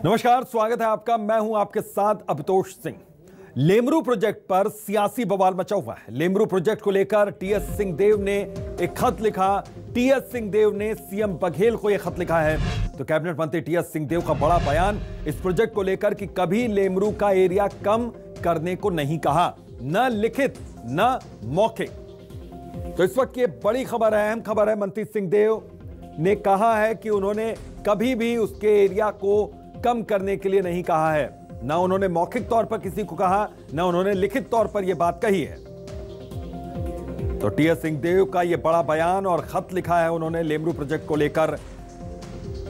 नमस्कार, स्वागत है आपका। मैं हूं आपके साथ अभितोष सिंह। लेमरू प्रोजेक्ट पर सियासी बवाल मचा हुआ है। लेमरू प्रोजेक्ट को लेकर टीएस सिंहदेव ने एक खत लिखा। टीएस सिंहदेव ने सीएम बघेल को यह खत लिखा है। तो कैबिनेट मंत्री टीएस सिंहदेव का बड़ा बयान इस प्रोजेक्ट को लेकर कि कभी लेमरू का एरिया कम करने को नहीं कहा, न लिखित न मौखिक। तो इस वक्त ये बड़ी खबर है, अहम खबर है। मंत्री सिंहदेव ने कहा है कि उन्होंने कभी भी उसके एरिया को कम करने के लिए नहीं कहा है। ना उन्होंने मौखिक तौर पर किसी को कहा, ना उन्होंने लिखित तौर पर यह बात कही है। तो टीएस सिंहदेव का यह बड़ा बयान और खत लिखा है उन्होंने लेमरू प्रोजेक्ट को लेकर।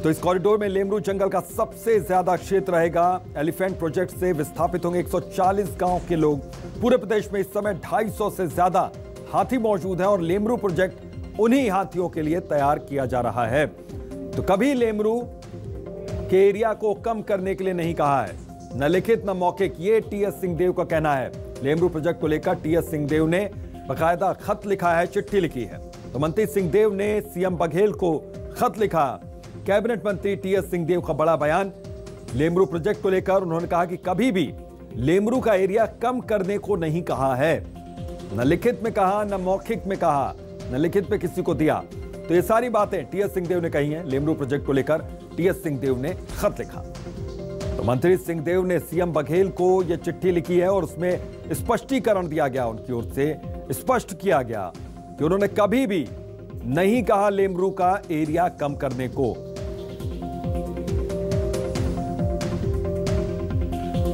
तो इस कॉरिडोर में लेमरू जंगल का सबसे ज्यादा क्षेत्र रहेगा। एलिफेंट प्रोजेक्ट से विस्थापित होंगे 140 गांव के लोग। पूरे प्रदेश में इस समय 250 से ज्यादा हाथी मौजूद है और लेमरू प्रोजेक्ट उन्हीं हाथियों के लिए तैयार किया जा रहा है। तो कभी लेमरू के एरिया को कम करने के लिए नहीं कहा है, न लिखित न मौखिक। ये टीएस सिंहदेव का कहना है। लेमरू प्रोजेक्ट को लेकर टीएस सिंहदेव ने बाकायदा खत लिखा है, चिट्ठी लिखी है। तो मंत्री सिंहदेव ने सीएम बघेल को खत लिखा। कैबिनेट मंत्री टीएस सिंहदेव का बड़ा बयान लेमरू प्रोजेक्ट को लेकर। उन्होंने कहा कि कभी भी लेमरू का एरिया कम करने को नहीं कहा है, न लिखित में कहा, न मौखिक में कहा, न लिखित में किसी को दिया। तो ये सारी बातें टीएस सिंहदेव ने कही हैं। लेमरू प्रोजेक्ट को लेकर टीएस सिंहदेव ने खत लिखा। तो मंत्री सिंहदेव ने सीएम बघेल को यह चिट्ठी लिखी है और उसमें स्पष्टीकरण दिया गया, उनकी ओर से स्पष्ट किया गया कि उन्होंने कभी भी नहीं कहा लेमरू का एरिया कम करने को।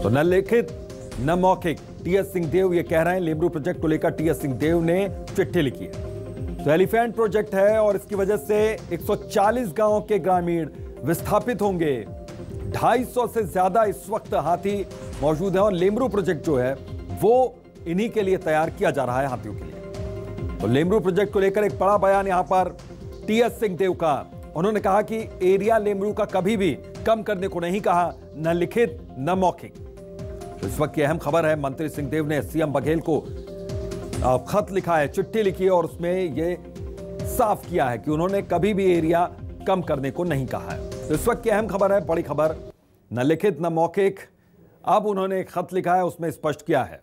तो न लिखित न मौखिक। टीएस सिंहदेव ये कह रहे हैं। लेमरू प्रोजेक्ट को लेकर टीएस सिंहदेव ने चिट्ठी लिखी है। तो एलिफेंट प्रोजेक्ट है और इसकी वजह से 140 गांवों के ग्रामीण विस्थापित होंगे। 250 से ज्यादा इस वक्त हाथी मौजूद है और लेमरू प्रोजेक्ट जो है वो इन्हीं के लिए तैयार किया जा रहा है, हाथियों के लिए। तो लेमरू प्रोजेक्ट को लेकर एक बड़ा बयान यहां पर टीएस सिंहदेव का। उन्होंने कहा कि एरिया लेमरू का कभी भी कम करने को नहीं कहा, न लिखित न मौखिक। तो इस वक्त की अहम खबर है, मंत्री सिंहदेव ने सीएम बघेल को खत लिखा है, चिट्ठी लिखी है और उसमें यह साफ किया है कि उन्होंने कभी भी एरिया कम करने को नहीं कहा है। तो इस वक्त की अहम खबर है, बड़ी खबर, न लिखित न मौखिक। अब उन्होंने एक खत लिखा है, उसमें स्पष्ट किया है।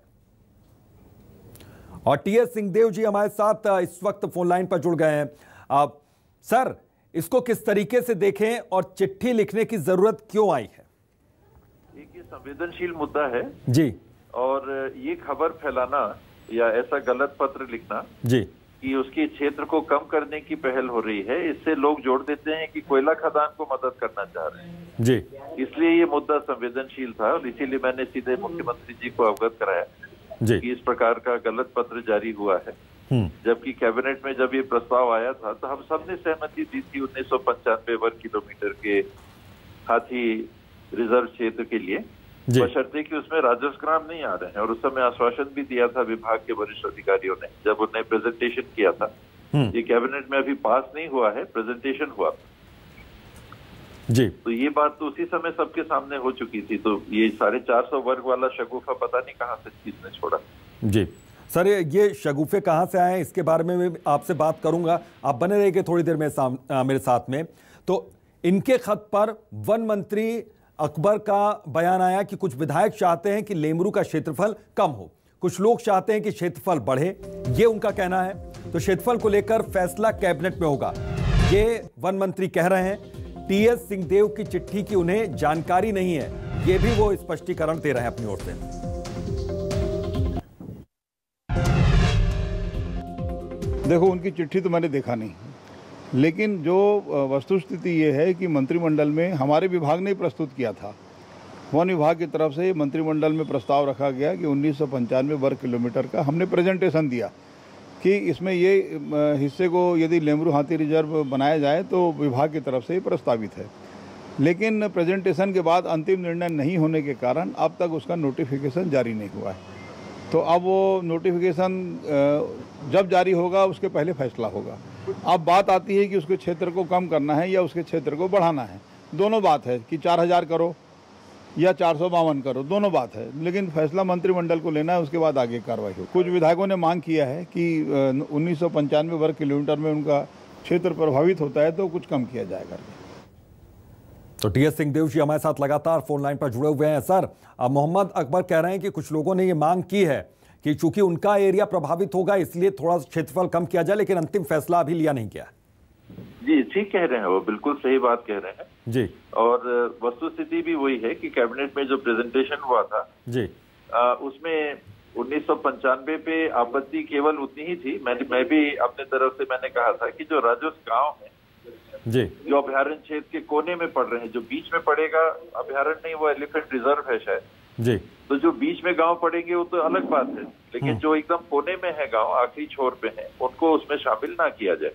और टीएस सिंहदेव जी हमारे साथ इस वक्त फोन लाइन पर जुड़ गए हैं। सर, इसको किस तरीके से देखें और चिट्ठी लिखने की जरूरत क्यों आई है? एक ये संवेदनशील मुद्दा है जी, और ये खबर फैलाना या ऐसा गलत पत्र लिखना जी कि उसके क्षेत्र को कम करने की पहल हो रही है, इससे लोग जोड़ देते हैं कि कोयला खदान को मदद करना चाह रहे हैं जी। इसलिए ये मुद्दा संवेदनशील था और इसीलिए मैंने सीधे मुख्यमंत्री जी को अवगत कराया जी कि इस प्रकार का गलत पत्र जारी हुआ है। जबकि कैबिनेट में जब ये प्रस्ताव आया था तो हम सबने सहमति दी थी 1995 वर्ग किलोमीटर के हाथी रिजर्व क्षेत्र के लिए, बशर्ते कि उसमें राजस्व ग्राम नहीं आ रहे हैं। और उस समय आश्वासन भी दिया था विभाग के वरिष्ठ अधिकारियों ने जब उन्हें प्रेजेंटेशन किया था। ये कैबिनेट में अभी पास नहीं हुआ है, प्रेजेंटेशन हुआ जी। तो ये बात तो उसी समय सबके सामने हो चुकी थी। तो ये 450 वर्ग वाला शगुफा पता नहीं कहाँ से किसने छोड़ा। जी सर, ये शगुफे कहाँ से आए हैं इसके बारे में मैं आपसे बात करूंगा। आप बने रहिए थोड़ी देर में मेरे साथ में। तो इनके खत पर वन मंत्री अकबर का बयान आया कि कुछ विधायक चाहते हैं कि लेमरू का क्षेत्रफल कम हो, कुछ लोग चाहते हैं कि क्षेत्रफल बढ़े, ये उनका कहना है। तो क्षेत्रफल को लेकर फैसला कैबिनेट में होगा, ये वन मंत्री कह रहे हैं। टीएस सिंहदेव की चिट्ठी की उन्हें जानकारी नहीं है, ये भी वो स्पष्टीकरण दे रहे हैं अपनी ओर से। देखो, उनकी चिट्ठी तो मैंने देखा नहीं, लेकिन जो वस्तुस्थिति ये है कि मंत्रिमंडल में हमारे विभाग ने प्रस्तुत किया था, वन विभाग की तरफ से मंत्रिमंडल में प्रस्ताव रखा गया कि 1995 वर्ग किलोमीटर का हमने प्रेजेंटेशन दिया कि इसमें ये हिस्से को यदि लेमरू हाथी रिजर्व बनाया जाए तो विभाग की तरफ से ये प्रस्तावित है। लेकिन प्रेजेंटेशन के बाद अंतिम निर्णय नहीं होने के कारण अब तक उसका नोटिफिकेशन जारी नहीं हुआ है। तो अब वो नोटिफिकेशन जब जारी होगा उसके पहले फैसला होगा। अब बात आती है कि उसके क्षेत्र को कम करना है या उसके क्षेत्र को बढ़ाना है। दोनों बात है कि 4000 करो या 452 करो, दोनों बात है। लेकिन फैसला मंत्रिमंडल को लेना है, उसके बाद आगे कार्रवाई हो। कुछ विधायकों ने मांग किया है कि 1995 वर्ग किलोमीटर में उनका क्षेत्र प्रभावित होता है तो कुछ कम किया जाएगा। तो टीएस सिंहदेव जी हमारे साथ लगातार फोन लाइन पर जुड़े हुए हैं। सर, मोहम्मद अकबर कह रहे हैं कि कुछ लोगों ने ये मांग की है कि चूंकि उनका एरिया प्रभावित होगा इसलिए थोड़ा क्षेत्रफल कम किया जाए, लेकिन अंतिम फैसला अभी लिया नहीं गया। जी ठीक कह रहे हैं, वो बिल्कुल सही बात कह रहे हैं जी। और वस्तुस्थिति भी वही है कि कैबिनेट में जो प्रेजेंटेशन हुआ था जी उसमें 1995 पे आपत्ति केवल उतनी ही थी। मैं भी अपने तरफ से मैंने कहा था कि जो राजस्व गांव है जी, जो अभ्यारण्य क्षेत्र के कोने में पड़ रहे हैं, जो बीच में पड़ेगा अभ्यारण्य नहीं, वो एलिफेंट रिजर्व है शायद जी, तो जो बीच में गांव पड़ेंगे वो तो अलग बात है, लेकिन जो एकदम कोने में है गांव, आखिरी छोर पे है, उनको उसमें शामिल ना किया जाए।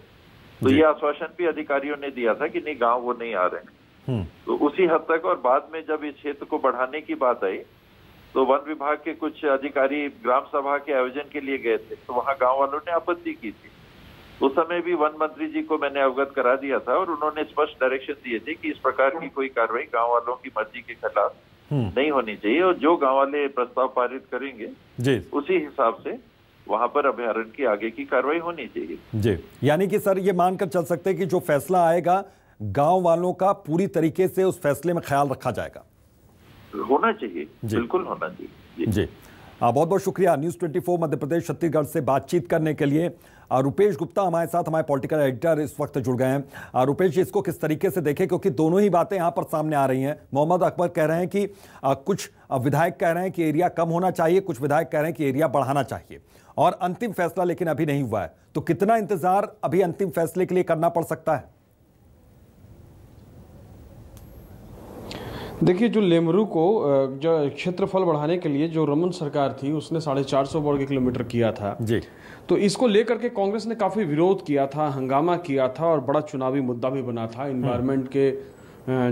तो ये आश्वासन भी अधिकारियों ने दिया था कि नहीं, गांव वो नहीं आ रहे हैं। तो उसी हद तक, और बाद में जब इस क्षेत्र को बढ़ाने की बात आई तो वन विभाग के कुछ अधिकारी ग्राम सभा के आयोजन के लिए गए थे, तो वहां गांव वालों ने आपत्ति की थी। उस समय भी वन मंत्री जी को मैंने अवगत करा दिया था और उन्होंने स्पष्ट डायरेक्शन दिए थे कि इस प्रकार की कोई कार्रवाई गांव वालों की मर्जी के खिलाफ नहीं होनी चाहिए, और जो गांव वाले प्रस्ताव पारित करेंगे जी, उसी हिसाब से वहां पर अभ्यारण्य की आगे की कार्रवाई होनी चाहिए जी। यानी कि सर ये मानकर चल सकते हैं कि जो फैसला आएगा गांव वालों का पूरी तरीके से उस फैसले में ख्याल रखा जाएगा, होना चाहिए, बिल्कुल होना चाहिए जी। बहुत बहुत शुक्रिया न्यूज़ 24 मध्य प्रदेश छत्तीसगढ़ से बातचीत करने के लिए। रुपेश गुप्ता हमारे साथ, हमारे पॉलिटिकल एडिटर इस वक्त जुड़ गए हैं। रुपेश जी, इसको किस तरीके से देखें, क्योंकि दोनों ही बातें यहाँ पर सामने आ रही हैं। मोहम्मद अकबर कह रहे हैं कि कुछ विधायक कह रहे हैं कि एरिया कम होना चाहिए, कुछ विधायक कह रहे हैं कि एरिया बढ़ाना चाहिए, और अंतिम फैसला लेकिन अभी नहीं हुआ है। तो कितना इंतजार अभी अंतिम फैसले के लिए करना पड़ सकता है? देखिए, जो लेमरू को जो क्षेत्रफल बढ़ाने के लिए जो रमन सरकार थी उसने 450 वर्ग किलोमीटर किया था जी, तो इसको लेकर के कांग्रेस ने काफी विरोध किया था, हंगामा किया था और बड़ा चुनावी मुद्दा भी बना था। इन्वायरमेंट के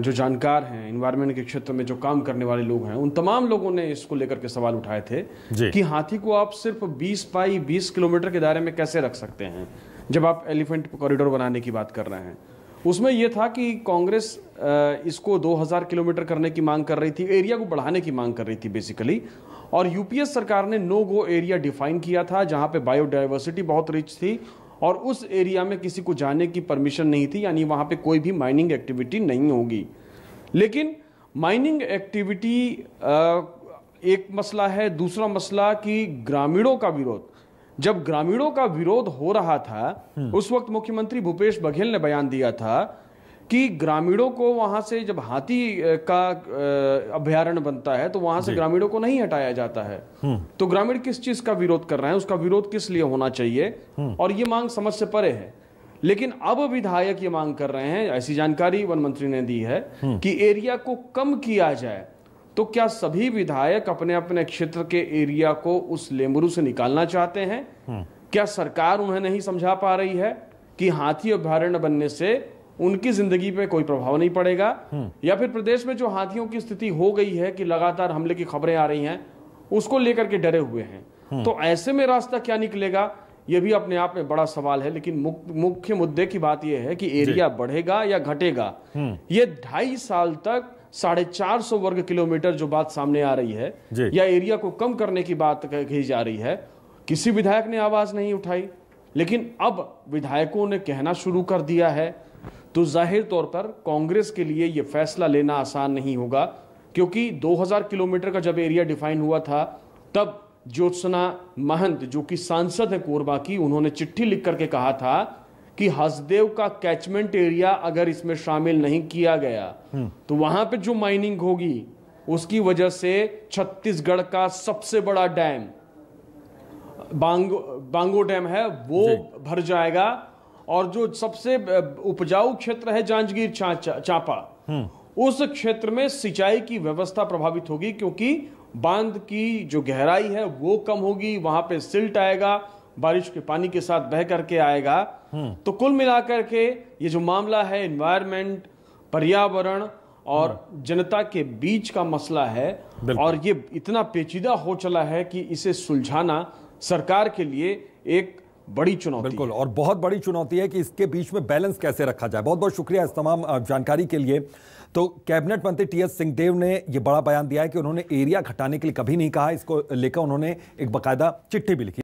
जो जानकार हैं, इन्वायरमेंट के क्षेत्र में जो काम करने वाले लोग हैं, उन तमाम लोगों ने इसको लेकर के सवाल उठाए थे कि हाथी को आप सिर्फ 20 किलोमीटर के दायरे में कैसे रख सकते हैं जब आप एलिफेंट कॉरिडोर बनाने की बात कर रहे हैं। उसमें यह था कि कांग्रेस इसको 2000 किलोमीटर करने की मांग कर रही थी, एरिया को बढ़ाने की मांग कर रही थी बेसिकली, और यूपीएस सरकार ने नो गो एरिया डिफाइन किया था जहां पे बायोडाइवर्सिटी बहुत रिच थी और उस एरिया में किसी को जाने की परमिशन नहीं थी, यानी वहां पे कोई भी माइनिंग एक्टिविटी नहीं होगी। लेकिन माइनिंग एक्टिविटी एक मसला है, दूसरा मसला कि ग्रामीणों का विरोध। जब ग्रामीणों का विरोध हो रहा था उस वक्त मुख्यमंत्री भूपेश बघेल ने बयान दिया था कि ग्रामीणों को वहां से, जब हाथी का अभ्यारण्य बनता है तो वहां से ग्रामीणों को नहीं हटाया जाता है। तो ग्रामीण किस चीज का विरोध कर रहे हैं, उसका विरोध किस लिए होना चाहिए, और ये मांग समझ से परे है। लेकिन अब विधायक ये मांग कर रहे हैं, ऐसी जानकारी वन मंत्री ने दी है कि एरिया को कम किया जाए। तो क्या सभी विधायक अपने अपने क्षेत्र के एरिया को उस लेमरू से निकालना चाहते हैं? क्या सरकार उन्हें नहीं समझा पा रही है कि हाथी अभ्यारण्य बनने से उनकी जिंदगी पे कोई प्रभाव नहीं पड़ेगा, या फिर प्रदेश में जो हाथियों की स्थिति हो गई है कि लगातार हमले की खबरें आ रही हैं, उसको लेकर के डरे हुए हैं? तो ऐसे में रास्ता क्या निकलेगा, यह भी अपने आप में बड़ा सवाल है। लेकिन मुख्य मुद्दे की बात यह है कि एरिया बढ़ेगा या घटेगा। ये 2.5 साल तक 450 वर्ग किलोमीटर जो बात सामने आ रही है, या एरिया को कम करने की बात कही जा रही है, किसी विधायक ने आवाज नहीं उठाई। लेकिन अब विधायकों ने कहना शुरू कर दिया है, तो जाहिर तौर पर कांग्रेस के लिए यह फैसला लेना आसान नहीं होगा, क्योंकि 2000 किलोमीटर का जब एरिया डिफाइन हुआ था तब ज्योत्सना महंत, जो कि सांसद है कोरबा की, उन्होंने चिट्ठी लिख करके कहा था कि हसदेव का कैचमेंट एरिया अगर इसमें शामिल नहीं किया गया तो वहां पे जो माइनिंग होगी उसकी वजह से छत्तीसगढ़ का सबसे बड़ा डैम बांगो डैम है वो भर जाएगा, और जो सबसे उपजाऊ क्षेत्र है जांजगीर चांपा, उस क्षेत्र में सिंचाई की व्यवस्था प्रभावित होगी, क्योंकि बांध की जो गहराई है वो कम होगी, वहां पे सिल्ट आएगा, बारिश के पानी के साथ बह करके आएगा। तो कुल मिलाकर के ये जो मामला है एनवायरनमेंट, पर्यावरण और जनता के बीच का मसला है, और ये इतना पेचीदा हो चला है कि इसे सुलझाना सरकार के लिए एक बड़ी चुनौती। बिल्कुल, और बहुत बड़ी चुनौती है कि इसके बीच में बैलेंस कैसे रखा जाए। बहुत बहुत शुक्रिया इस तमाम जानकारी के लिए। तो कैबिनेट मंत्री टीएस सिंहदेव ने यह बड़ा बयान दिया है कि उन्होंने एरिया घटाने के लिए कभी नहीं कहा, इसको लेकर उन्होंने एक बाकायदा चिट्ठी भी लिखी।